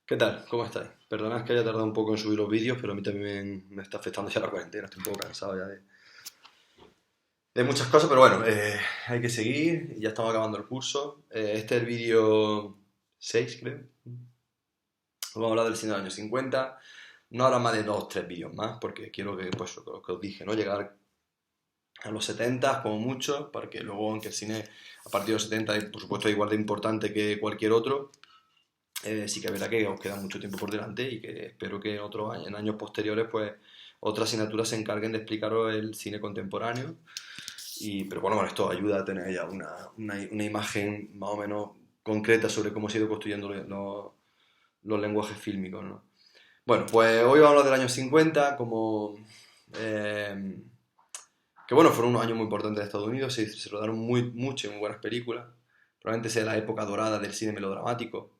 ¿Qué tal? ¿Cómo estáis? Perdonad que haya tardado un poco en subir los vídeos, pero a mí también me está afectando ya la cuarentena. Estoy un poco cansado ya de muchas cosas, pero bueno, hay que seguir y ya estamos acabando el curso. Este es el vídeo 6, creo. Vamos a hablar del cine del año 50. No habrá más de dos o tres vídeos más, porque quiero que, pues, lo que os dije, ¿no? Llegar a los 70 como mucho, para que luego, aunque el cine a partir de los 70, por supuesto, es igual de importante que cualquier otro. Sí que es verdad que os queda mucho tiempo por delante y que espero que en años posteriores pues otras asignaturas se encarguen de explicaros el cine contemporáneo. Pero bueno, esto ayuda a tener ya una imagen más o menos concreta sobre cómo se ha ido construyendo los lenguajes fílmicos, ¿no? Bueno, pues hoy vamos a hablar del año 50 eh, que bueno, fueron unos años muy importantes de Estados Unidos, se rodaron muchas y muy buenas películas. Probablemente sea la época dorada del cine melodramático,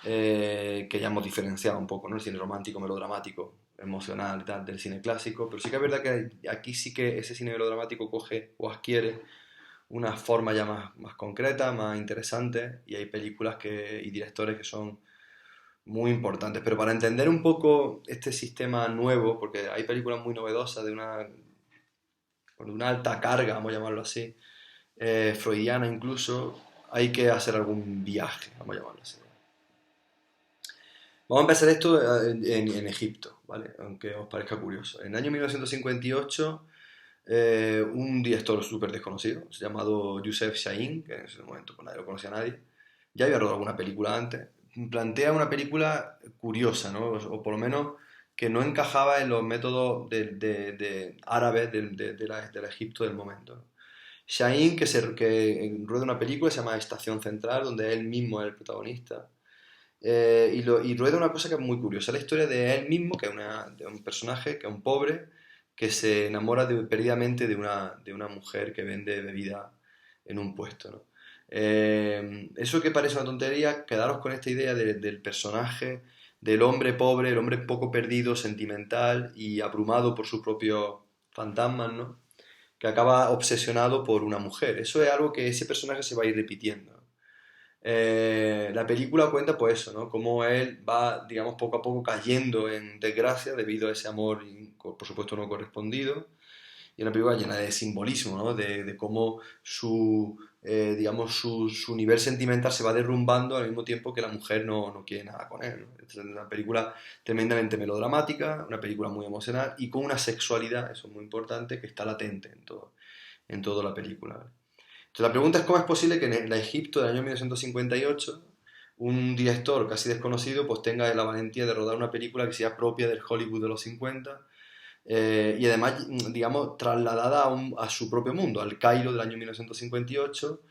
que ya hemos diferenciado un poco, ¿no? El cine romántico, melodramático, emocional y tal, del cine clásico, pero sí que es verdad que aquí sí que ese cine melodramático coge o adquiere una forma ya más concreta, más interesante, y hay y directores que son muy importantes. Pero para entender un poco este sistema nuevo, porque hay películas muy novedosas de una alta carga, vamos a llamarlo así, freudiana incluso, hay que hacer algún viaje, vamos a llamarlo así. Vamos a empezar esto en Egipto, ¿vale? Aunque os parezca curioso. En el año 1958, un director súper desconocido, llamado Youssef Chahine, que en ese momento pues, nadie lo conocía a nadie, ya había rodado alguna película antes, plantea una película curiosa, ¿no? O por lo menos que no encajaba en los métodos de árabes del Egipto del momento, ¿no? Chahine, que rueda una película que se llama Estación Central, donde él mismo es el protagonista. Y rueda una cosa que es muy curiosa, la historia de él mismo, de un personaje, que es un pobre, que se enamora perdidamente de una mujer que vende bebida en un puesto, ¿no? Eso que parece una tontería, quedaros con esta idea del personaje, del hombre pobre, el hombre poco perdido, sentimental y abrumado por sus propios fantasmas, ¿no? Que acaba obsesionado por una mujer. Eso es algo que ese personaje se va a ir repitiendo. La película cuenta pues eso, ¿no? Cómo él va, digamos, poco a poco cayendo en desgracia debido a ese amor, por supuesto, no correspondido. Y una película llena de simbolismo, ¿no? De cómo digamos, su nivel sentimental se va derrumbando al mismo tiempo que la mujer no quiere nada con él, ¿no? Es una película tremendamente melodramática, una película muy emocional y con una sexualidad, eso es muy importante, que está latente en toda la película. Entonces la pregunta es cómo es posible que en el Egipto del año 1958 un director casi desconocido pues tenga la valentía de rodar una película que sea propia del Hollywood de los 50, y además, digamos, trasladada a su propio mundo, al Cairo del año 1958,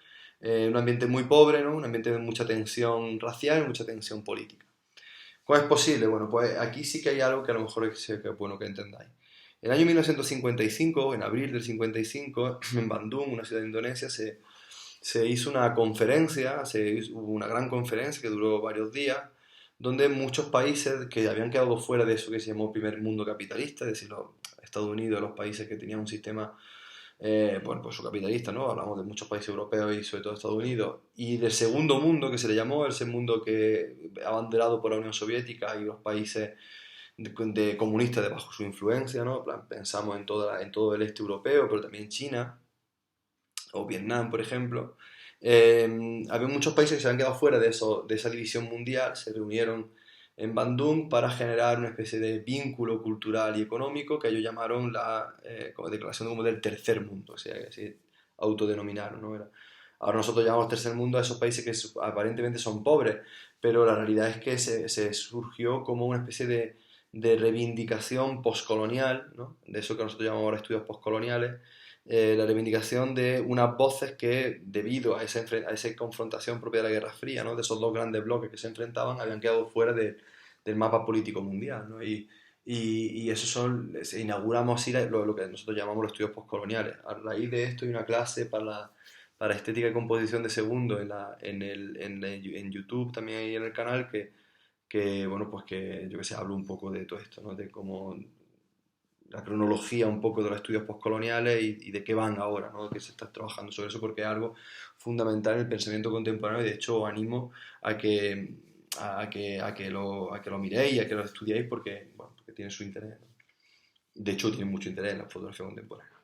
un ambiente muy pobre, ¿no? Un ambiente de mucha tensión racial y mucha tensión política. ¿Cómo es posible? Bueno, pues aquí sí que hay algo que a lo mejor es bueno que entendáis. En el año 1955, en abril del 55, en Bandung, una ciudad de Indonesia, se hizo una conferencia, hubo una gran conferencia que duró varios días, donde muchos países que habían quedado fuera de eso que se llamó primer mundo capitalista, es decir, los Estados Unidos, los países que tenían un sistema, bueno, pues su capitalista, ¿no? Hablamos de muchos países europeos y sobre todo Estados Unidos, y del segundo mundo que se le llamó, ese mundo que abanderado por la Unión Soviética y los países comunistas debajo su influencia, ¿no? En plan, pensamos en todo el este europeo, pero también China o Vietnam, por ejemplo. Había muchos países que se habían quedado fuera de esa división mundial, se reunieron en Bandung para generar una especie de vínculo cultural y económico que ellos llamaron como declaración como del tercer mundo, o sea, que así autodenominaron, ¿no? Ahora nosotros llamamos tercer mundo a esos países que aparentemente son pobres, pero la realidad es que se surgió como una especie de reivindicación postcolonial, ¿no? De eso que nosotros llamamos ahora estudios postcoloniales, la reivindicación de unas voces que, debido a esa confrontación propia de la Guerra Fría, ¿no? De esos dos grandes bloques que se enfrentaban, habían quedado fuera del mapa político mundial, ¿no? Y eso inauguramos así lo que nosotros llamamos los estudios postcoloniales. A raíz de esto hay una clase para estética y composición de segundo en YouTube, también ahí en el canal, bueno, pues que yo que sé, hablo un poco de todo esto, ¿no? De cómo la cronología un poco de los estudios postcoloniales y de qué van ahora, ¿no? Que se está trabajando sobre eso porque es algo fundamental en el pensamiento contemporáneo y de hecho os animo a que a que lo miréis y a que lo estudiéis porque, bueno, porque tiene su interés, ¿no? De hecho, tiene mucho interés en la fotografía contemporánea.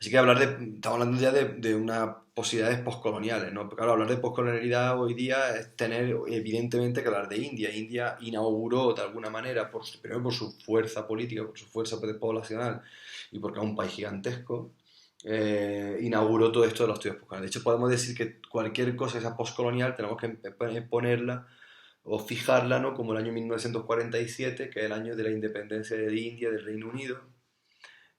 Así que estamos hablando ya de unas posibilidades postcoloniales, ¿no? Porque claro, hablar de postcolonialidad hoy día es tener evidentemente que hablar de India. India inauguró de alguna manera, primero por su fuerza política, por su fuerza poblacional y porque es un país gigantesco, inauguró todo esto de los estudios postcoloniales. De hecho, podemos decir que cualquier cosa que sea postcolonial tenemos que ponerla o fijarla, ¿no? Como el año 1947, que es el año de la independencia de India, del Reino Unido.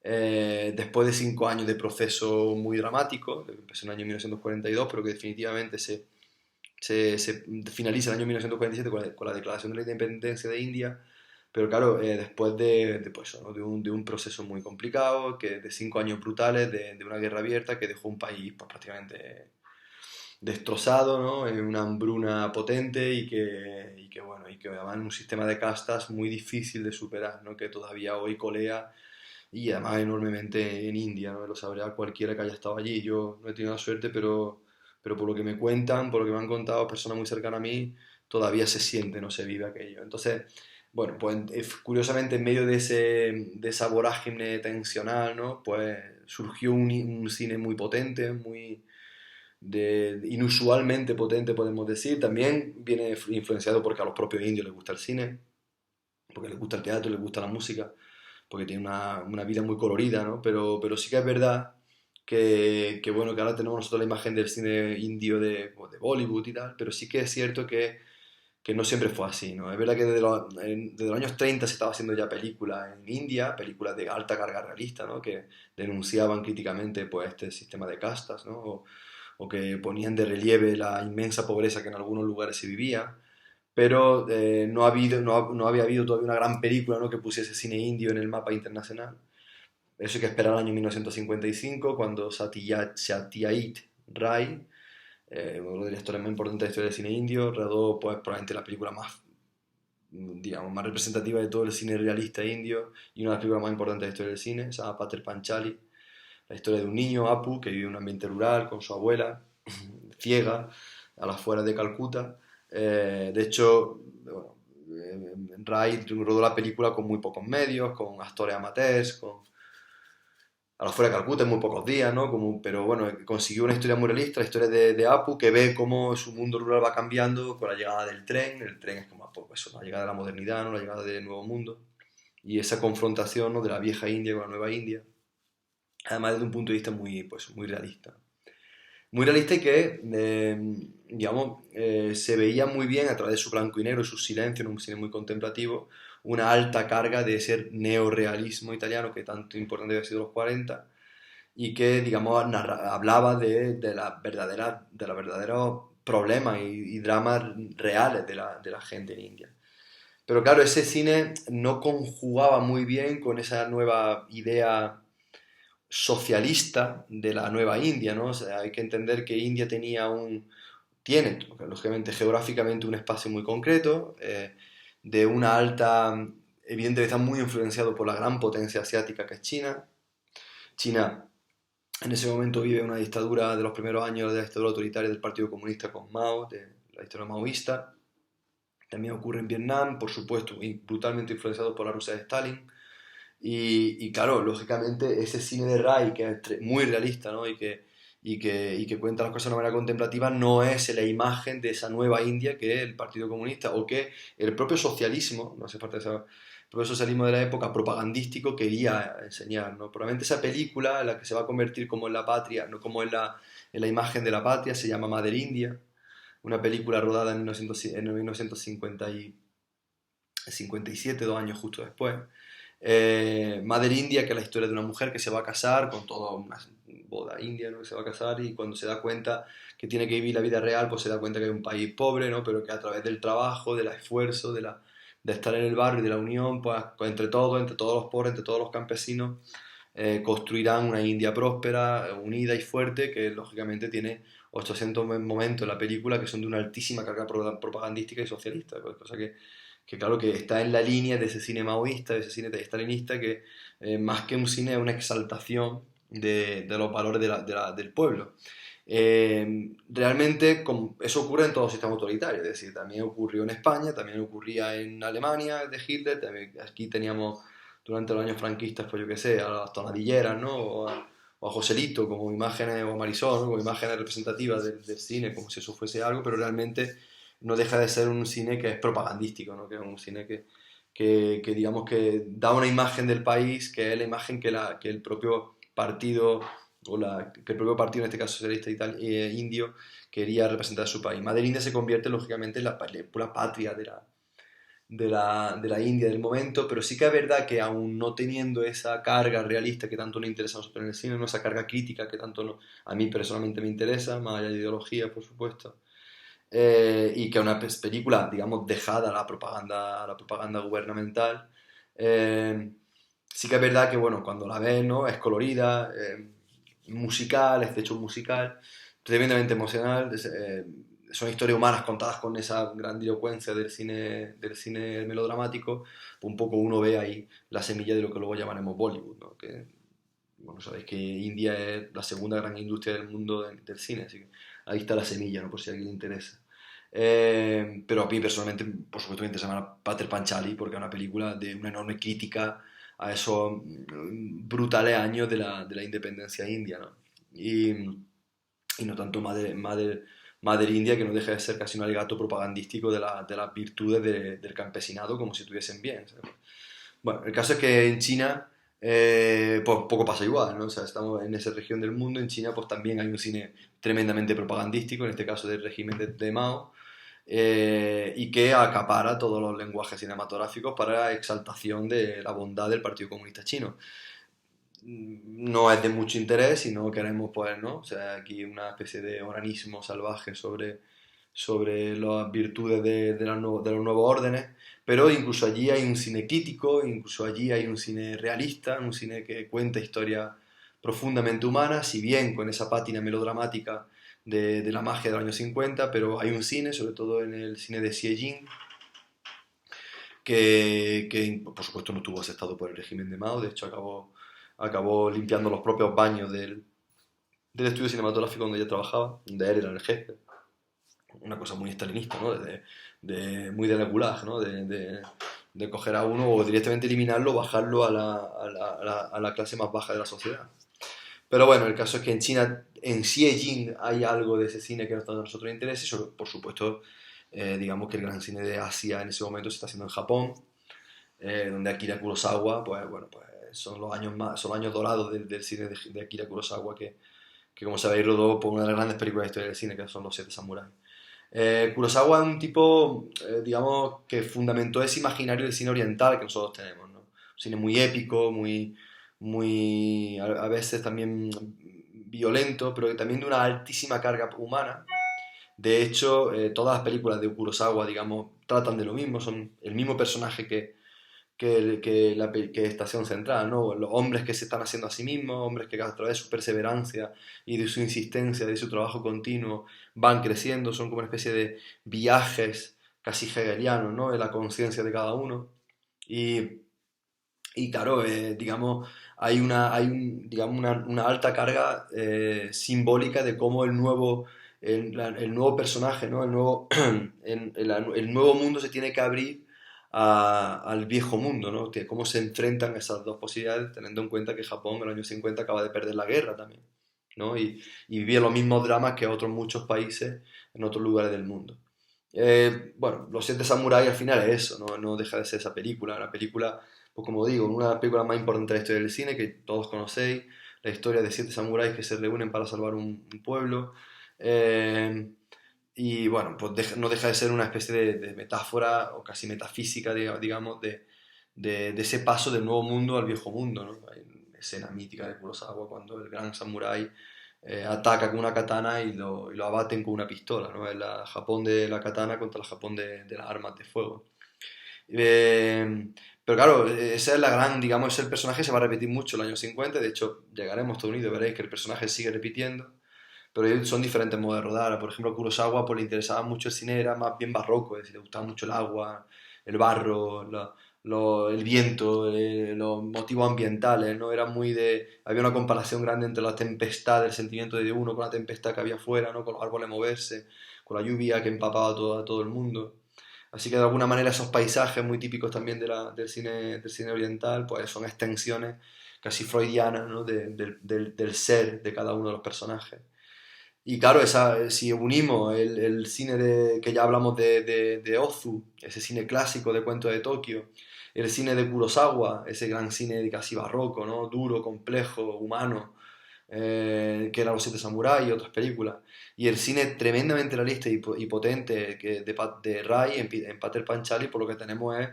Después de 5 años de proceso muy dramático, que empezó en el año 1942, pero que definitivamente se finaliza en el año 1947 con la declaración de la independencia de India, pero claro, después pues, ¿no? de un proceso muy complicado, de 5 años brutales, de una guerra abierta que dejó un país pues, prácticamente destrozado, ¿no? En una hambruna potente bueno, y que además en un sistema de castas muy difícil de superar, ¿no? Que todavía hoy colea y además enormemente en India, ¿no? Lo sabrá cualquiera que haya estado allí. Yo no he tenido la suerte, pero por lo que me cuentan, por lo que me han contado personas muy cercanas a mí, todavía se siente, no se vive aquello. Entonces, bueno, pues curiosamente en medio de esa vorágine tensional, ¿no? Pues surgió un cine muy potente, inusualmente potente, podemos decir. También viene influenciado porque a los propios indios les gusta el cine, porque les gusta el teatro, les gusta la música porque tiene una vida muy colorida, ¿no? Pero sí que es verdad bueno, que ahora tenemos nosotros la imagen del cine indio de Bollywood y tal, pero sí que es cierto que no siempre fue así, ¿no? Es verdad que desde los años 30 se estaba haciendo ya películas en India, películas de alta carga realista, ¿no? Que denunciaban críticamente pues, este sistema de castas, ¿no? O que ponían de relieve la inmensa pobreza que en algunos lugares se vivía, pero no había habido todavía una gran película, ¿no? Que pusiese cine indio en el mapa internacional. Eso hay que esperar al año 1955, cuando Satyajit Ray, uno de los directores más importantes de la historia del cine indio, rodó pues, probablemente la película más, digamos, más representativa de todo el cine realista indio y una de las películas más importantes de la historia del cine, se llama Pater Panchali, la historia de un niño, Apu, que vive en un ambiente rural con su abuela, ciega, a las afueras de Calcuta. De hecho, bueno, Ray rodó la película con muy pocos medios, con actores amateurs, a las afueras de Calcuta en muy pocos días, ¿no? Pero bueno, consiguió una historia muy realista, la historia de Apu, que ve cómo su mundo rural va cambiando con la llegada del tren. El tren es como pues, eso, la llegada de la modernidad, ¿no? La llegada del nuevo mundo. Y esa confrontación, ¿no? De la vieja India con la nueva India. Además, desde un punto de vista muy realista. Muy realista y que, digamos, se veía muy bien a través de su blanco y negro y su silencio, en un cine muy contemplativo, una alta carga de ese neorealismo italiano que tanto importante había sido en los 40 y que, digamos, hablaba de los verdaderos problemas y dramas reales de la gente en India. Pero claro, ese cine no conjugaba muy bien con esa nueva idea socialista de la nueva India, ¿no? O sea, hay que entender que India tiene, lógicamente, geográficamente un espacio muy concreto, de una alta, evidentemente está muy influenciado por la gran potencia asiática que es China. China en ese momento vive una dictadura de los primeros años de la dictadura autoritaria del Partido Comunista con Mao, de la dictadura maoísta. También ocurre en Vietnam, por supuesto, brutalmente influenciado por la Rusia de Stalin. Y claro, lógicamente ese cine de Rai, que es muy realista, ¿no? Y que cuenta las cosas de una manera contemplativa, no es la imagen de esa nueva India que es el Partido Comunista o que el propio socialismo, no hace falta saber, el propio socialismo de la época propagandístico quería enseñar, ¿no? Probablemente esa película, en la que se va a convertir como en la patria, no como en la imagen de la patria, se llama Mother India, una película rodada en 1957, 2 años justo después. Mother India, que es la historia de una mujer que se va a casar con toda una boda india, ¿no? Que se va a casar y cuando se da cuenta que tiene que vivir la vida real, pues se da cuenta que es un país pobre, ¿no? Pero que a través del trabajo, del esfuerzo, de estar en el barrio y de la unión, pues entre todos los pobres, entre todos los campesinos, construirán una India próspera, unida y fuerte, que lógicamente tiene 800 momentos en la película que son de una altísima carga propagandística y socialista, cosa que claro que está en la línea de ese cine maoísta, de ese cine stalinista, que más que un cine es una exaltación de los valores del pueblo. Realmente eso ocurre en todo sistema autoritario, es decir, también ocurrió en España, también ocurría en Alemania de Hitler, también aquí teníamos durante los años franquistas, pues yo qué sé, a las tonadilleras, ¿no? O a Joselito como imágenes, o a Marisol, ¿no? Como imágenes representativas del cine, como si eso fuese algo, pero realmente no deja de ser un cine que es propagandístico, ¿no? Que es un cine que digamos que da una imagen del país que es la imagen que el propio partido que el propio partido, en este caso socialista indio, quería representar a su país. Madre India se convierte lógicamente en la pura patria de la India del momento, pero sí que es verdad que aún no teniendo esa carga realista que tanto nos interesa a nosotros en el cine, ¿no? Esa carga crítica que tanto a mí personalmente me interesa, más allá de ideología, por supuesto, y que es una película, digamos, dejada a la propaganda gubernamental. eh, sí que es verdad que, bueno, cuando la ves, ¿no? Es colorida, musical, es de hecho un musical, tremendamente emocional. Son historias humanas contadas con esa grandilocuencia del cine melodramático. Un poco uno ve ahí la semilla de lo que luego llamaremos Bollywood, ¿no? Que, bueno, sabéis que India es la segunda gran industria del mundo del cine, así que ahí está la semilla, ¿no? Por si a alguien le interesa. Pero a mí personalmente, por supuesto, me interesa Pater Panchali porque es una película de una enorme crítica a esos brutales años de la independencia india, ¿no? Y no tanto Mother India, que no deja de ser casi un alegato propagandístico de las virtudes del campesinado como si estuviesen bien, ¿sabes? Bueno, el caso es que en China, pues poco pasa igual, ¿no? O sea, estamos en esa región del mundo, en China pues también hay un cine tremendamente propagandístico, en este caso del régimen de Mao, y que acapara todos los lenguajes cinematográficos para exaltación de la bondad del Partido Comunista Chino. No es de mucho interés si no queremos, pues, ¿no? O sea, aquí una especie de oranismo salvaje sobre las virtudes de los nuevos órdenes, pero incluso allí hay un cine crítico, incluso allí hay un cine realista, un cine que cuenta historias profundamente humanas, si bien con esa pátina melodramática de la magia de los años 50, pero hay un cine, sobre todo en el cine de Xie Jin, que por supuesto no estuvo aceptado por el régimen de Mao, de hecho acabó limpiando los propios baños del estudio cinematográfico donde ella trabajaba, donde él era el jefe. Una cosa muy estalinista, ¿no? Muy de la gulag, ¿no? De coger a uno o directamente eliminarlo, bajarlo a la clase más baja de la sociedad. Pero bueno, el caso es que en China, en Xie hay algo de ese cine que a nosotros nos interesa y por supuesto, digamos que el gran cine de Asia en ese momento se está haciendo en Japón, donde Akira Kurosawa, pues bueno, pues son los años dorados del cine de Akira Kurosawa que como sabéis rodó por una de las grandes películas de la historia del cine, que son Los Siete Samuráis. Kurosawa es un tipo, digamos, que fundamentó ese imaginario del cine oriental que nosotros tenemos, ¿no? Un cine muy épico, a veces también violento, pero también de una altísima carga humana. De hecho, todas las películas de Kurosawa, digamos, tratan de lo mismo, son el mismo personaje que estación central, ¿no? Los hombres que se están haciendo a sí mismos, hombres que a través de su perseverancia y de su insistencia, de su trabajo continuo, van creciendo, son como una especie de viajes casi hegelianos, ¿no? De la conciencia de cada uno. Y, y claro, digamos, digamos una alta carga simbólica de cómo el nuevo personaje, ¿no? El nuevo mundo se tiene que abrir al viejo mundo, ¿no? Que cómo se enfrentan esas dos posibilidades, teniendo en cuenta que Japón en los años 50 acaba de perder la guerra también, ¿no? Y vivía los mismos dramas que otros muchos países en otros lugares del mundo. Bueno, Los Siete Samuráis al final es eso, ¿no? No deja de ser esa película, una película, pues como digo, una de las películas más importantes de la historia del cine, que todos conocéis, la historia de siete samuráis que se reúnen para salvar un pueblo. Eh, y bueno, pues no deja de ser una especie de metáfora o casi metafísica, digamos, de ese paso del nuevo mundo al viejo mundo, ¿no? Hay una escena mítica de Kurosawa cuando el gran samurái ataca con una katana y lo abaten con una pistola, ¿no? El Japón de la katana contra el Japón de las armas de fuego. Eh, pero claro, esa es la gran, digamos, el personaje se va a repetir mucho en los años 50, de hecho llegaremos a Estados Unidos, veréis que el personaje sigue repitiendo, pero son diferentes modos de rodar. Por ejemplo, a Kurosawa pues, le interesaba mucho el cine, era más bien barroco, es decir, le gustaba mucho el agua, el barro, el viento, los motivos ambientales, ¿no? Era muy de... Había una comparación grande entre la tempestad, el sentimiento de uno con la tempestad que había afuera, ¿no? Con los árboles moverse, con la lluvia que empapaba a todo el mundo. Así que de alguna manera esos paisajes muy típicos también del cine oriental, pues son extensiones casi freudianas, ¿no? Del ser de cada uno de los personajes. Y claro, si unimos el cine que ya hablamos de Ozu, ese cine clásico de Cuento de Tokio, el cine de Kurosawa, ese gran cine casi barroco, ¿no? Duro, complejo, humano, que eran Los Siete Samuráis y otras películas, y el cine tremendamente realista y potente de Rai en Pater Panchali, por lo que tenemos es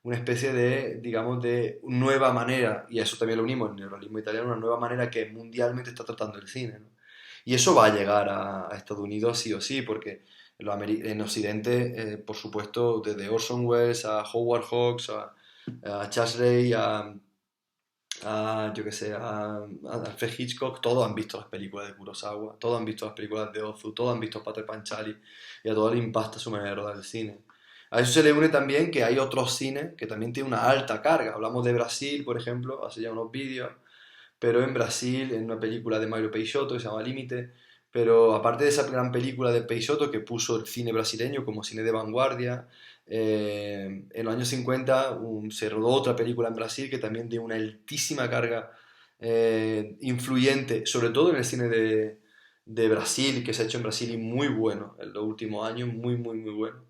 una especie de, digamos, de nueva manera, y eso también lo unimos en el realismo italiano, una nueva manera que mundialmente está tratando el cine, ¿no? Y eso va a llegar a Estados Unidos sí o sí, porque en Occidente, por supuesto, desde Orson Welles a Howard Hawks, a Charles Ray, yo que sé, a Alfred Hitchcock, todos han visto las películas de Kurosawa, todos han visto las películas de Ozu, todos han visto Pater Panchali, y a todos les impacta su manera de rodar el cine. A eso se le une también que hay otros cines que también tienen una alta carga. Hablamos de Brasil, por ejemplo, hace ya unos vídeos, pero en Brasil, en una película de Mario Peixoto que se llama Límite, pero aparte de esa gran película de Peixoto que puso el cine brasileño como cine de vanguardia, en los años 50 se rodó otra película en Brasil que también dio una altísima carga influyente, sobre todo en el cine de Brasil, que se ha hecho en Brasil y muy bueno en los últimos años, muy, muy, muy bueno.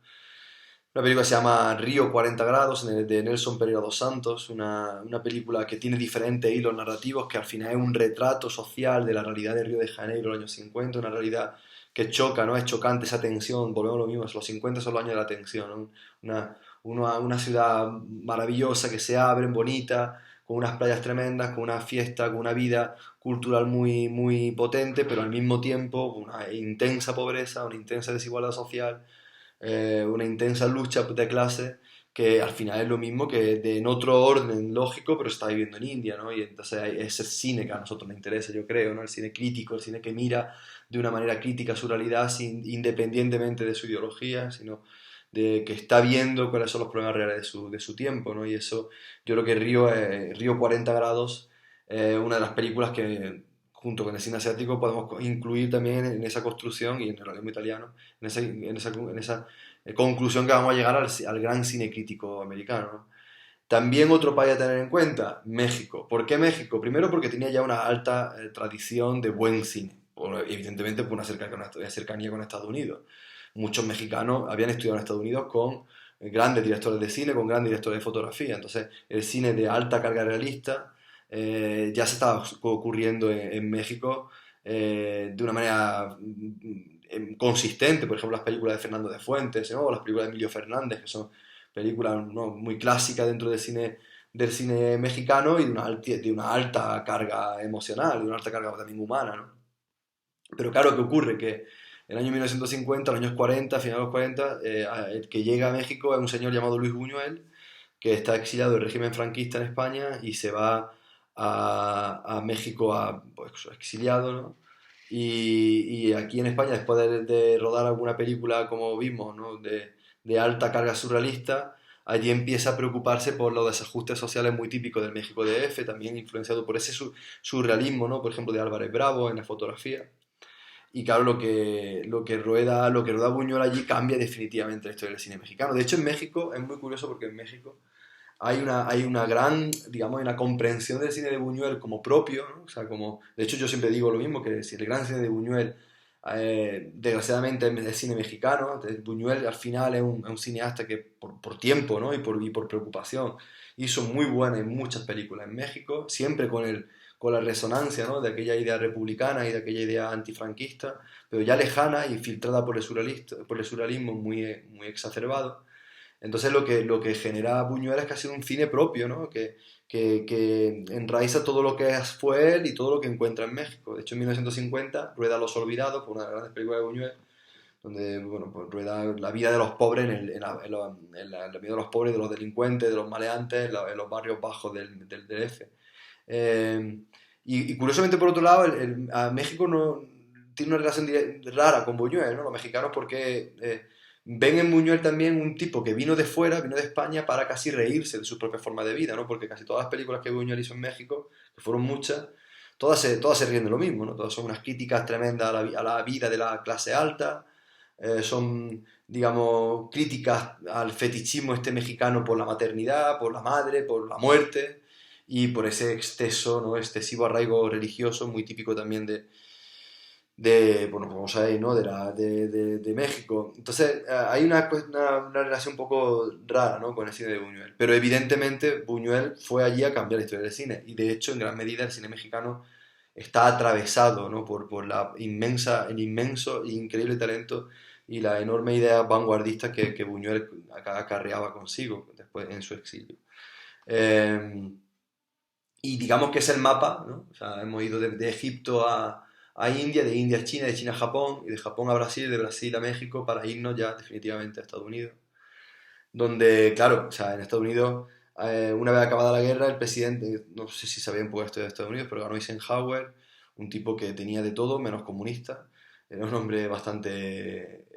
Una película que se llama Río 40 grados, de Nelson Pereira dos Santos, una película que tiene diferentes hilos narrativos, que al final es un retrato social de la realidad de Río de Janeiro en los años 50, una realidad que choca, ¿no? Es chocante esa tensión, volvemos a lo mismo, los 50 son los años de la tensión, ¿no? Una ciudad maravillosa que se abre, bonita, con unas playas tremendas, con una fiesta, con una vida cultural muy, muy potente, pero al mismo tiempo una intensa pobreza, una intensa desigualdad social, una intensa lucha de clase que al final es lo mismo en otro orden lógico, pero está viviendo en India, ¿no? Y entonces ese cine que a nosotros nos interesa, yo creo, ¿no? El cine crítico, el cine que mira de una manera crítica su realidad independientemente de su ideología, sino de que está viendo cuáles son los problemas reales de su tiempo, ¿no? Y eso, yo creo que Río 40 grados es una de las películas que junto con el cine asiático podemos incluir también en esa construcción y en el realismo italiano, en esa conclusión que vamos a llegar al gran cine crítico americano, ¿no? También otro país a tener en cuenta, México. ¿Por qué México? Primero porque tenía ya una alta tradición de buen cine, evidentemente por una cercanía con Estados Unidos. Muchos mexicanos habían estudiado en Estados Unidos con grandes directores de cine, con grandes directores de fotografía. Entonces, el cine de alta carga realista ya se estaba ocurriendo en México de una manera consistente. Por ejemplo, las películas de Fernando de Fuentes, ¿no? O las películas de Emilio Fernández, que son películas, ¿no?, muy clásicas dentro del cine mexicano y de una alta carga emocional, de una alta carga también humana, ¿no? Pero claro, ¿qué ocurre? Que en el año 1950, los años 40, finales de los 40, el que llega a México es un señor llamado Luis Buñuel, que está exiliado del régimen franquista en España y se va a México pues, exiliado, ¿no? Y aquí en España, después de rodar alguna película, como vimos, ¿no?, de alta carga surrealista, allí empieza a preocuparse por los desajustes sociales muy típicos del México DF, también influenciado por ese surrealismo, ¿no? Por ejemplo, de Álvarez Bravo en la fotografía. Y claro, lo que rueda Buñuel allí cambia definitivamente la historia del cine mexicano. De hecho, en México es muy curioso porque en México hay una gran, digamos, una comprensión del cine de Buñuel como propio, ¿no? O sea, como, de hecho yo siempre digo lo mismo, que si el gran cine de Buñuel, desgraciadamente es el cine mexicano. Entonces, Buñuel al final es un cineasta que por tiempo, ¿no? Y por preocupación hizo muy buenas y muchas películas en México, siempre con la resonancia, ¿no?, de aquella idea republicana y de aquella idea antifranquista, pero ya lejana y filtrada por el surrealismo muy, muy exacerbado. Entonces lo que genera Buñuel es que ha sido un cine propio, ¿no? Que enraiza todo lo que fue él y todo lo que encuentra en México. De hecho, en 1950 rueda Los Olvidados, por una de las grandes películas de Buñuel, donde bueno, pues rueda la vida de los pobres, la vida de los pobres, de los delincuentes, de los maleantes, en los barrios bajos del DF. Y curiosamente, por otro lado, a México no, tiene una relación rara con Buñuel, ¿no? Los mexicanos porque ven en Buñuel también un tipo que vino de fuera, vino de España para casi reírse de su propia forma de vida, ¿no? Porque casi todas las películas que Buñuel hizo en México, que fueron muchas, todas se ríen de lo mismo, ¿no? Todas son unas críticas tremendas a la vida de la clase alta, son, digamos, críticas al fetichismo este mexicano por la maternidad, por la madre, por la muerte y por ese exceso, ¿no? Excesivo arraigo religioso, muy típico también bueno, como sabéis, ¿no? De México. Entonces, hay una relación un poco rara, ¿no? Con el cine de Buñuel. Pero evidentemente Buñuel fue allí a cambiar la historia del cine. Y de hecho, en gran medida, el cine mexicano está atravesado, ¿no? por el inmenso e increíble talento y la enorme idea vanguardista que Buñuel acarreaba consigo después en su exilio. Eh, y digamos que es el mapa, ¿no? O sea, hemos ido de Egipto a India, de India a China, de China a Japón, y de Japón a Brasil, de Brasil a México, para irnos ya definitivamente a Estados Unidos. Donde, claro, o sea, en Estados Unidos, una vez acabada la guerra, el presidente, no sé si sabían por esto de Estados Unidos, pero ganó Eisenhower, un tipo que tenía de todo, menos comunista. Era un hombre bastante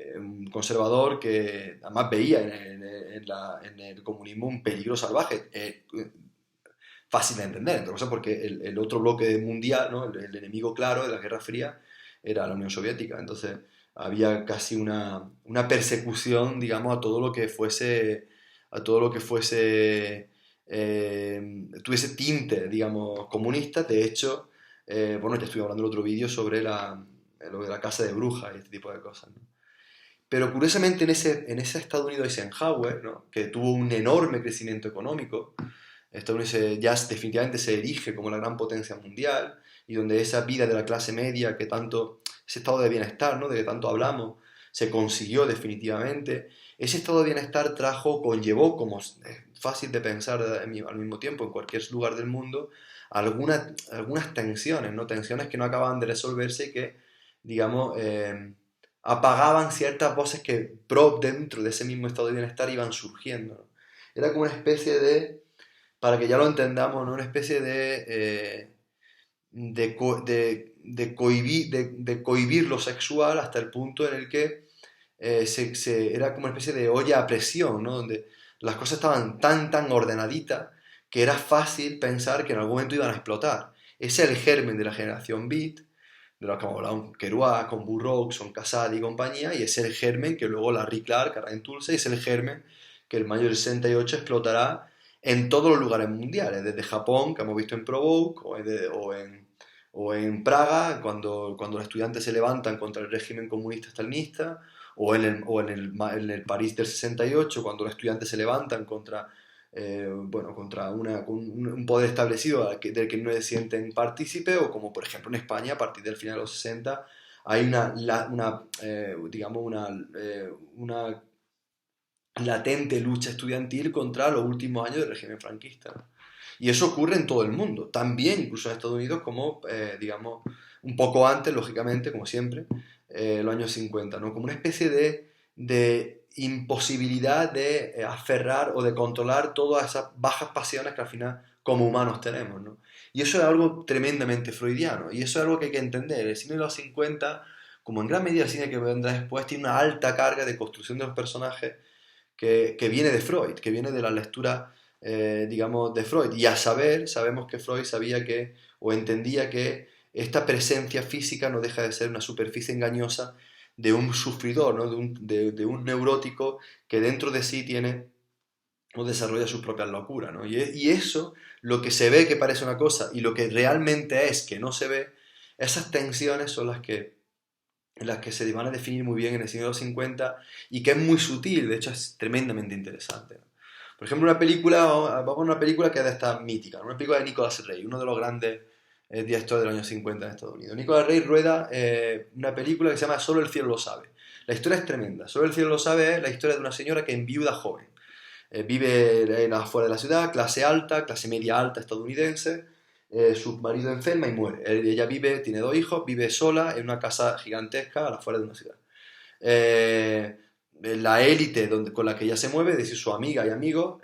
conservador que además veía en el comunismo un peligro salvaje. Fácil de entender, entre cosas porque el otro bloque mundial, ¿no? El enemigo claro de la Guerra Fría era la Unión Soviética. Entonces había casi una persecución, digamos, a todo lo que fuese, tuviese tinte, digamos, comunista. De hecho, bueno, ya estoy hablando en otro vídeo sobre lo de la casa de brujas y este tipo de cosas, ¿no? Pero curiosamente en ese Estados Unidos Eisenhower, ¿no? Que tuvo un enorme crecimiento económico, Estados Unidos ya definitivamente se erige como la gran potencia mundial y donde esa vida de la clase media, ese estado de bienestar, ¿no? De que tanto hablamos, se consiguió definitivamente. Ese estado de bienestar conllevó, como es fácil de pensar al mismo tiempo en cualquier lugar del mundo, algunas tensiones, ¿no? Tensiones que no acababan de resolverse y que, digamos, apagaban ciertas voces que dentro de ese mismo estado de bienestar iban surgiendo, ¿no? Era como una especie para que ya lo entendamos, ¿no? Una especie de cohibir lo sexual hasta el punto en el que era como una especie de olla a presión, ¿no? Donde las cosas estaban tan ordenaditas que era fácil pensar que en algún momento iban a explotar. Ese es el germen de la generación Beat, de los que hemos hablado con Kerouac, con Burroughs, con Casady y compañía, y es el germen que luego Larry Clark hará en Tulsa, y es el germen que el mayo del 68 explotará en todos los lugares mundiales, desde Japón, que hemos visto en Provoke, o en Praga, cuando los estudiantes se levantan contra el régimen comunista stalinista, en el París del 68, cuando los estudiantes se levantan contra un poder establecido del que no se sienten partícipe, o como por ejemplo en España, a partir del final de los 60, hay digamos una latente lucha estudiantil contra los últimos años del régimen franquista, ¿no? Y eso ocurre en todo el mundo, también incluso en Estados Unidos, como, digamos, un poco antes, lógicamente, como siempre, los años 50, ¿no? Como una especie de imposibilidad de aferrar o de controlar todas esas bajas pasiones que al final como humanos tenemos, ¿no? Y eso es algo tremendamente freudiano, y eso es algo que hay que entender. El cine de los 50, como en gran medida el cine que vendrá después, tiene una alta carga de construcción de los personajes que viene de Freud, que viene de la lectura, digamos, de Freud. Y sabemos que Freud sabía o entendía que esta presencia física no deja de ser una superficie engañosa de un sufridor, ¿no? de un neurótico que dentro de sí tiene o desarrolla sus propias locuras, ¿no? Y eso, lo que se ve que parece una cosa y lo que realmente es que no se ve, esas tensiones son las que se van a definir muy bien en el cine de los 50 y que es muy sutil, de hecho es tremendamente interesante, ¿no? Por ejemplo, vamos a una película que es de esta mítica, ¿no? Una película de Nicolas Ray, uno de los grandes directores de los años 50 en Estados Unidos. Nicolas Ray rueda una película que se llama Solo el cielo lo sabe. La historia es tremenda. Solo el cielo lo sabe es la historia de una señora que enviuda joven. Vive afuera de la ciudad, clase alta, clase media alta estadounidense. Su marido enferma y muere. Ella tiene 2 hijos, vive sola en una casa gigantesca a la afuera de una ciudad. La élite con la que ella se mueve, es decir, su amiga y amigos,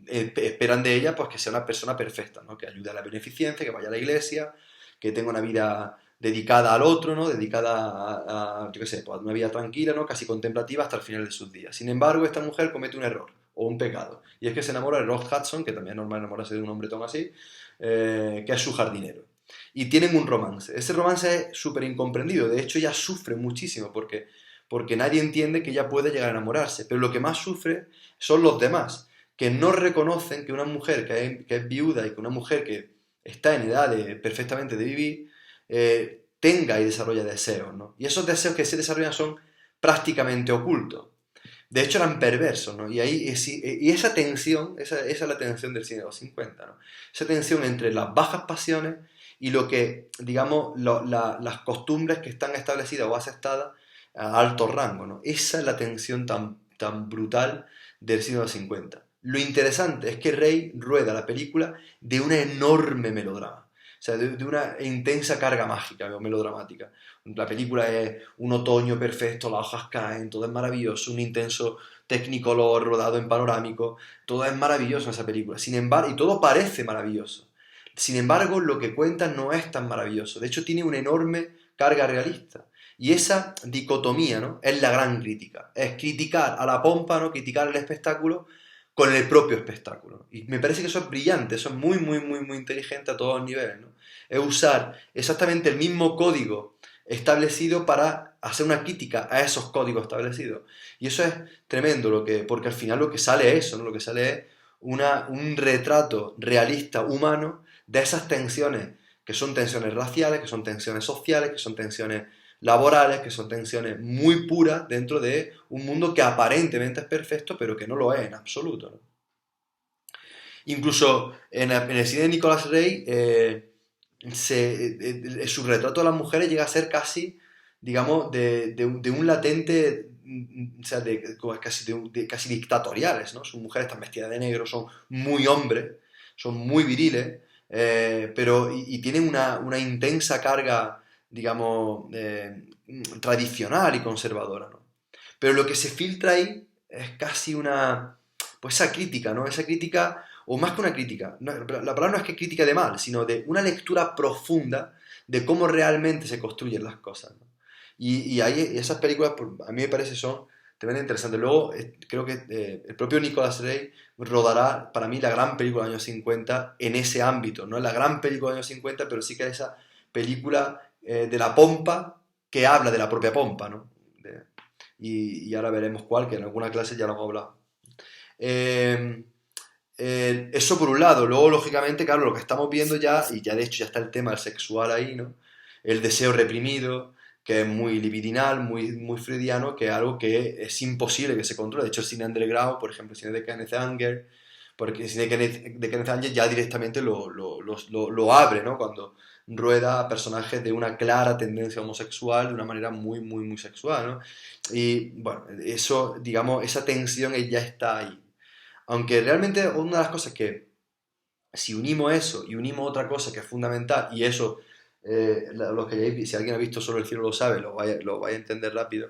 esperan de ella pues, que sea una persona perfecta, ¿no? Que ayude a la beneficencia, que vaya a la iglesia, que tenga una vida dedicada al otro, ¿no? Dedicada yo qué sé, pues, a una vida tranquila, ¿no? Casi contemplativa hasta el final de sus días. Sin embargo, esta mujer comete un error o un pecado, y es que se enamora de Rock Hudson, que también es normal enamorarse de un hombretón así, que es su jardinero. Y tienen un romance. Ese romance es súper incomprendido. De hecho, ella sufre muchísimo porque nadie entiende que ella puede llegar a enamorarse. Pero lo que más sufre son los demás, que no reconocen que una mujer que es viuda y que una mujer que está en edad perfectamente de vivir, tenga y desarrolla deseos, ¿no? Y esos deseos que se desarrollan son prácticamente ocultos. De hecho, eran perversos, ¿no? Y esa tensión, esa es la tensión del cine de los 50, ¿no? Esa tensión entre las bajas pasiones y lo que, digamos, las costumbres que están establecidas o aceptadas a alto rango, ¿no? Esa es la tensión tan brutal del cine de los 50. Lo interesante es que Ray rueda la película de un enorme melodrama. O sea, de una intensa carga mágica o melodramática. La película es un otoño perfecto, las hojas caen, todo es maravilloso, un intenso Technicolor rodado en panorámico, todo es maravilloso en esa película. Sin embargo, y todo parece maravilloso. Sin embargo, lo que cuenta no es tan maravilloso. De hecho, tiene una enorme carga realista. Y esa dicotomía, ¿no? Es la gran crítica. Es criticar a la pompa, ¿no? Criticar el espectáculo con el propio espectáculo. Y me parece que eso es brillante, eso es muy, muy, muy, muy inteligente a todos los niveles, ¿no? Es usar exactamente el mismo código establecido para hacer una crítica a esos códigos establecidos. Y eso es tremendo, porque al final lo que sale es eso, ¿no? Lo que sale es un retrato realista, humano, de esas tensiones, que son tensiones raciales, que son tensiones sociales, que son tensiones laborales, que son tensiones muy puras dentro de un mundo que aparentemente es perfecto, pero que no lo es en absoluto, ¿no? Incluso en el cine de Nicolas Ray, su retrato de las mujeres llega a ser casi, digamos, de un latente, o sea, casi dictatoriales, ¿no? Sus mujeres están vestidas de negro, son muy hombres, son muy viriles, y tienen una intensa carga, digamos, tradicional y conservadora, ¿no? Pero lo que se filtra ahí es casi pues esa crítica, ¿no? Esa crítica, o más que una crítica, la palabra no es que crítica de mal, sino de una lectura profunda de cómo realmente se construyen las cosas, ¿no? Y ahí esas películas, a mí me parece, son tremendamente interesantes. Luego, creo que el propio Nicolas Ray rodará, para mí, la gran película de los años 50 en ese ámbito. No es la gran película de los años 50, pero sí que es esa película de la pompa que habla de la propia pompa, ¿no? Y ahora veremos cuál, que en alguna clase ya lo hemos hablado. Eh, Eso por un lado. Luego, lógicamente, claro, lo que estamos viendo ya, y ya de hecho ya está el tema del sexual ahí, ¿no? El deseo reprimido, que es muy libidinal, muy, muy freudiano, que es algo que es imposible que se controle. De hecho, el cine underground, por ejemplo, el cine de Kenneth Anger, porque el cine de Kenneth Anger ya directamente lo abre, ¿no? Cuando rueda personajes de una clara tendencia homosexual de una manera muy, muy, muy sexual, ¿no? Y bueno, eso, digamos, esa tensión ya está ahí. Aunque realmente una de las cosas que, si unimos eso y unimos otra cosa que es fundamental, y eso, los que si alguien ha visto Solo el cielo lo sabe, lo vaya a entender rápido,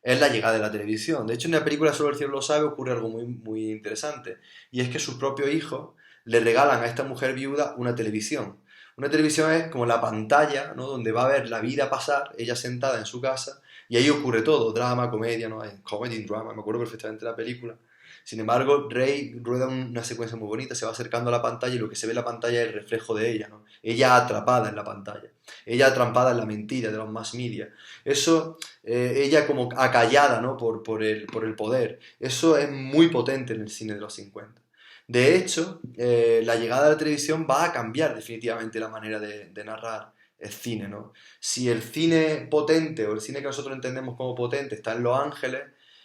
es la llegada de la televisión. De hecho, en la película Solo el cielo lo sabe ocurre algo muy, muy interesante, y es que sus propios hijos le regalan a esta mujer viuda una televisión. Una televisión es como la pantalla, ¿no? Donde va a ver la vida pasar, ella sentada en su casa, y ahí ocurre todo, drama, comedia, ¿no? Comedy, drama, me acuerdo perfectamente de la película. Sin embargo, Rey rueda una secuencia muy bonita, se va acercando a la pantalla y lo que se ve en la pantalla es el reflejo de ella, ¿no? Ella atrapada en la pantalla, ella atrapada en la mentira de los mass media. Eso, ella como acallada, ¿no? por el poder. Eso es muy potente en el cine de los 50. De hecho, la llegada de la televisión va a cambiar definitivamente la manera de narrar el cine, ¿no? Si el cine potente o el cine que nosotros entendemos como potente está en Los Ángeles,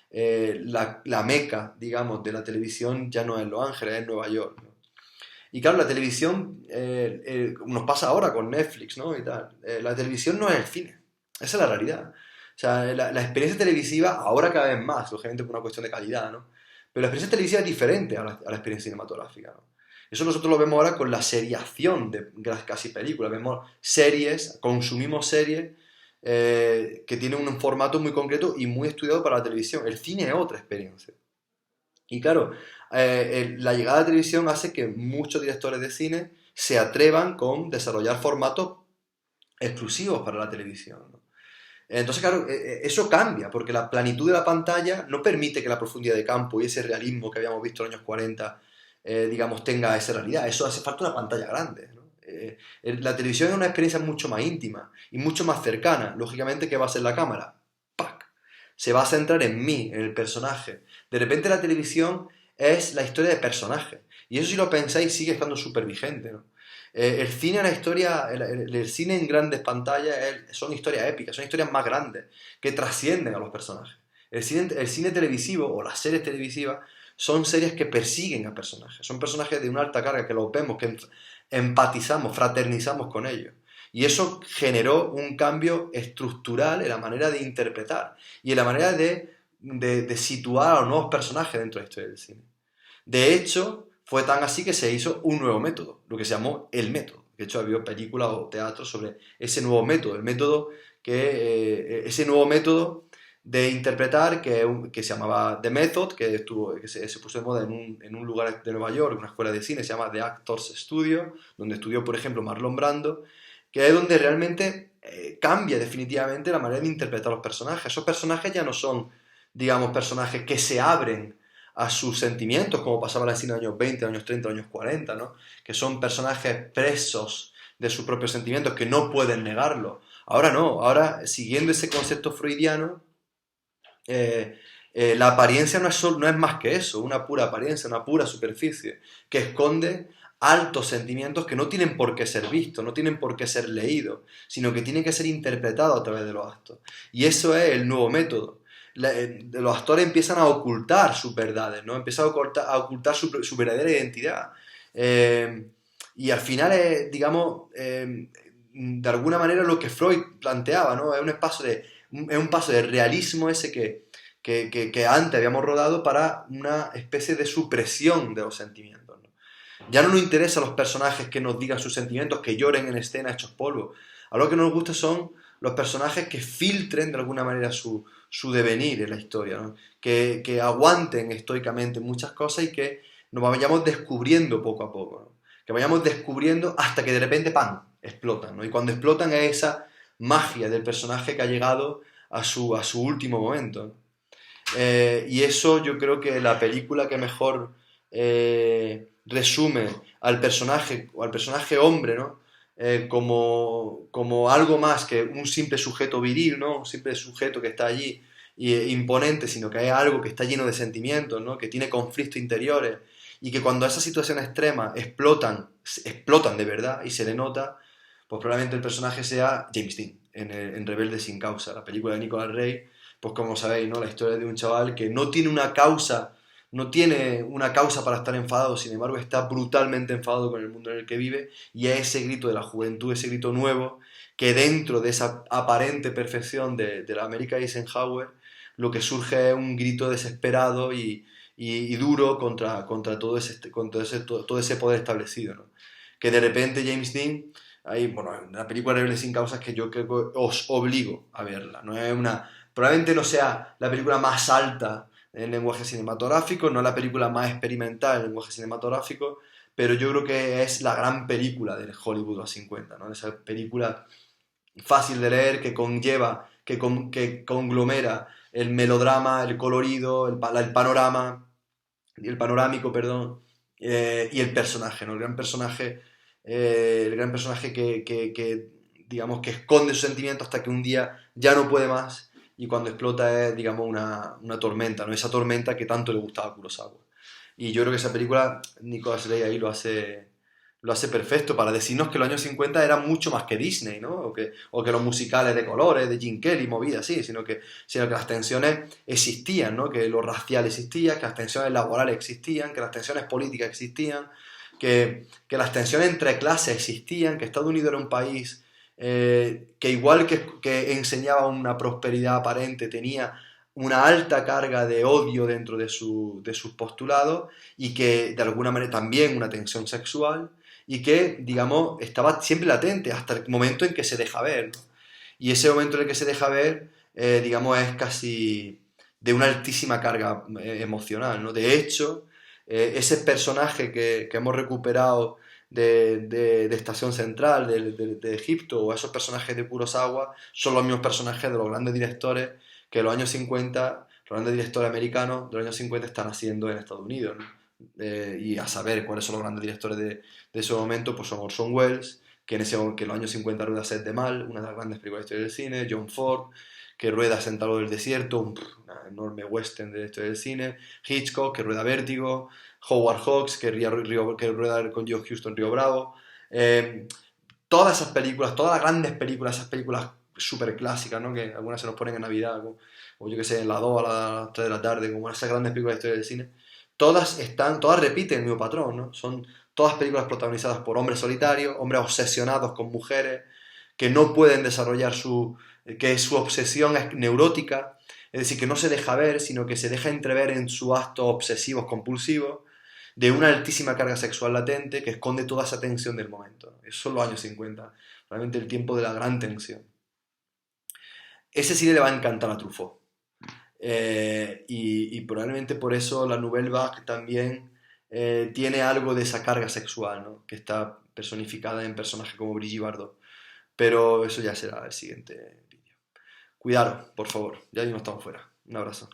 la meca, digamos, de la televisión ya no es Los Ángeles, es Nueva York, ¿no? Y claro, la televisión, nos pasa ahora con Netflix, ¿no? Y tal. La televisión no es el cine, esa es la realidad. O sea, la experiencia televisiva, ahora cada vez más, lógicamente por una cuestión de calidad, ¿no? Pero la experiencia televisiva es diferente a la experiencia cinematográfica, ¿no? Eso nosotros lo vemos ahora con la seriación de casi películas. Vemos series, consumimos series que tienen un formato muy concreto y muy estudiado para la televisión. El cine es otra experiencia. Y claro, la llegada de la televisión hace que muchos directores de cine se atrevan con desarrollar formatos exclusivos para la televisión, ¿no? Entonces, claro, eso cambia, porque la planitud de la pantalla no permite que la profundidad de campo y ese realismo que habíamos visto en los años 40, digamos, tenga esa realidad. Eso hace falta una pantalla grande, ¿no? La televisión es una experiencia mucho más íntima y mucho más cercana. Lógicamente, ¿qué va a ser la cámara? ¡Pac! Se va a centrar en mí, en el personaje. De repente la televisión es la historia de personajes. Y eso, si lo pensáis, sigue estando súper vigente, ¿no? El cine, la historia, el cine en grandes pantallas son historias épicas, son historias más grandes, que trascienden a los personajes. El cine televisivo o las series televisivas son series que persiguen a personajes, son personajes de una alta carga que los vemos, que empatizamos, fraternizamos con ellos. Y eso generó un cambio estructural en la manera de interpretar y en la manera de situar a los nuevos personajes dentro de la historia del cine. De hecho, fue tan así que se hizo un nuevo método, lo que se llamó el método. De hecho, había películas o teatro sobre ese nuevo método, ese nuevo método de interpretar que se llamaba The Method, que se puso de moda en un lugar de Nueva York, una escuela de cine, se llama The Actors Studio, donde estudió, por ejemplo, Marlon Brando, que es donde realmente cambia definitivamente la manera de interpretar a los personajes. Esos personajes ya no son, digamos, personajes que se abren a sus sentimientos, como pasaba en el cine en los años 20, años 30, años 40, ¿no? Que son personajes presos de sus propios sentimientos, que no pueden negarlo. Ahora no, ahora siguiendo ese concepto freudiano, la apariencia no es más que eso, una pura apariencia, una pura superficie, que esconde altos sentimientos que no tienen por qué ser vistos, no tienen por qué ser leídos, sino que tienen que ser interpretados a través de los actos. Y eso es el nuevo método. Los actores empiezan a ocultar sus verdades, ¿no? Empiezan a ocultar su verdadera identidad. Eh, y al final es, digamos, de alguna manera lo que Freud planteaba, ¿no? Es un paso de realismo ese que antes habíamos rodado para una especie de supresión de los sentimientos, ¿no? Ya no nos interesa a los personajes que nos digan sus sentimientos, que lloren en escena hechos polvo. A lo que nos gusta son los personajes que filtren de alguna manera su devenir en la historia, ¿no? Que aguanten estoicamente muchas cosas y que nos vayamos descubriendo poco a poco, ¿no? Que vayamos descubriendo hasta que de repente, ¡pam!, explotan, ¿no? Y cuando explotan es esa magia del personaje que ha llegado a su último momento, ¿no? Y eso yo creo que la película que mejor resume al personaje hombre, ¿no? Como algo más que un simple sujeto viril, ¿no? Un simple sujeto que está allí imponente, sino que hay algo que está lleno de sentimientos, ¿no? Que tiene conflictos interiores y que cuando esas situaciones extremas explotan de verdad y se le nota, pues probablemente el personaje sea James Dean en Rebelde sin causa, la película de Nicolas Rey. Pues como sabéis, ¿no? La historia de un chaval que no tiene una causa para estar enfadado, sin embargo está brutalmente enfadado con el mundo en el que vive, y es ese grito de la juventud, ese grito nuevo, que dentro de esa aparente perfección de la América Eisenhower, lo que surge es un grito desesperado y duro contra todo ese poder establecido, ¿no? Que de repente James Dean, ahí, bueno, la película Rebelde sin causa es que yo creo que os obligo a verla, no es una. Probablemente no sea la película más alta en lenguaje cinematográfico, no la película más experimental en lenguaje cinematográfico, pero yo creo que es la gran película de Hollywood de los 50, ¿no? Esa película fácil de leer que conglomera el melodrama, el colorido, el panorama, el panorámico, perdón, y el personaje, ¿no? El gran personaje que, digamos, que esconde sus sentimientos hasta que un día ya no puede más y cuando explota es, digamos, una tormenta, ¿no? Esa tormenta que tanto le gustaba a Kurosawa. Y yo creo que esa película, Nicolas Ray ahí lo hace perfecto para decirnos que los años 50 eran mucho más que Disney, ¿no? O que los musicales de colores, de Jim Kelly, movidas así, sino que las tensiones existían, ¿no? Que lo racial existía, que las tensiones laborales existían, que las tensiones políticas existían, que las tensiones entre clases existían, que Estados Unidos era un país que igual que enseñaba una prosperidad aparente, tenía una alta carga de odio dentro de sus postulados y que de alguna manera también una tensión sexual y que, digamos, estaba siempre latente hasta el momento en que se deja ver, ¿no? Y ese momento en el que se deja ver, digamos, es casi de una altísima carga emocional, ¿no? De hecho, ese personaje que hemos recuperado de Estación Central, de Egipto, o esos personajes de Kurosawa, son los mismos personajes de los grandes directores que en los años 50, los grandes directores americanos de los años 50 están haciendo en Estados Unidos, ¿no? Y a saber cuáles son los grandes directores de ese momento, pues son Orson Welles, que en los años 50 rueda Set de Mal, una de las grandes películas de la historia del cine, John Ford, que rueda Sentado del Desierto, una enorme western de la historia del cine, Hitchcock, que rueda Vértigo, Howard Hawks, que rueda con Joe Houston Río Bravo. Eh, Todas esas películas, todas las grandes películas, esas películas súper clásicas, ¿no? Que algunas se nos ponen en Navidad, o yo que sé, en las 2 a las 3 de la tarde, como esas grandes películas de historia del cine. Todas repiten el mismo patrón, ¿no? Son todas películas protagonizadas por hombres solitarios, hombres obsesionados con mujeres, que no pueden desarrollar que su obsesión es neurótica, es decir, que no se deja ver, sino que se deja entrever en sus actos obsesivos compulsivos, de una altísima carga sexual latente que esconde toda esa tensión del momento, ¿no? Esos son los años 50, realmente el tiempo de la gran tensión. Ese cine le va a encantar a Truffaut. Y probablemente por eso la Nouvelle Vague también tiene algo de esa carga sexual, ¿no? Que está personificada en personajes como Brigitte Bardot. Pero eso ya será el siguiente vídeo. Cuidaros, por favor. Ya mismo estamos fuera. Un abrazo.